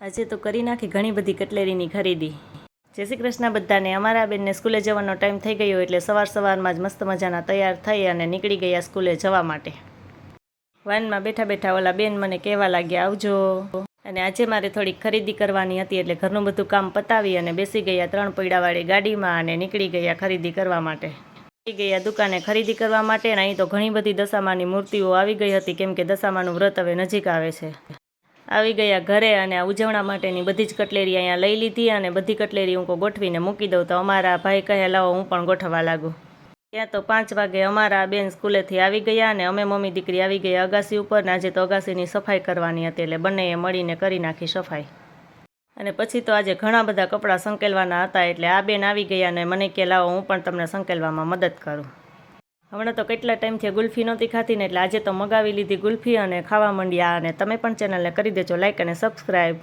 આજે તો કરી નાખી ઘણી બધી કટલેરીની ખરીદી। જય શ્રી કૃષ્ણ બધાને। અમારા બેનને સ્કૂલે જવાનો ટાઈમ થઈ ગયો એટલે સવારમાં જ મસ્ત મજાના તૈયાર થઈ અને નીકળી ગયા સ્કૂલે જવા માટે। વાનમાં બેઠા બેઠા ઓલા બેન મને કહેવા લાગ્યા આવજો, અને આજે મારે થોડીક ખરીદી કરવાની હતી એટલે ઘરનું બધું કામ પતાવી અને બેસી ગયા 3 પૈડાવાળી ગાડીમાં અને નીકળી ગયા ખરીદી કરવા માટે। ગયા દુકાને ખરીદી કરવા માટે, અને અહીં તો ઘણી બધી દશામાની મૂર્તિઓ આવી ગઈ હતી કેમ કે દશામાનું વ્રત હવે નજીક આવે છે। આવી ગયા ઘરે અને આ ઉજવણા માટેની બધી જ કટલેરી અહીંયા લઈ લીધી અને બધી કટલેરી હું ગોઠવીને મૂકી દઉં તો અમારા ભાઈ કહે લાવો હું પણ ગોઠવવા લાગું। ત્યાં તો 5 વાગે અમારા બેન સ્કૂલેથી આવી ગયા અને અમે મમ્મી દીકરી આવી ગયા અગાસી ઉપર, ને આજે તો અગાસીની સફાઈ કરવાની હતી એટલે બંનેએ મળીને કરી નાખી સફાઈ। અને પછી તો આજે ઘણા બધા કપડાં સંકેલવાના હતા એટલે આ બેન આવી ગયા અને મને કે લાવો હું પણ તમને સંકેલવામાં મદદ કરું। હમણાં તો કેટલા ટાઈમથી ગુલ્ફી નહોતી ખાતી ને એટલે આજે તો મગાવી લીધી ગુલ્ફી અને ખાવા માંડ્યા। અને તમે પણ ચેનલને કરી દેજો લાઈક અને સબસ્ક્રાઈબ।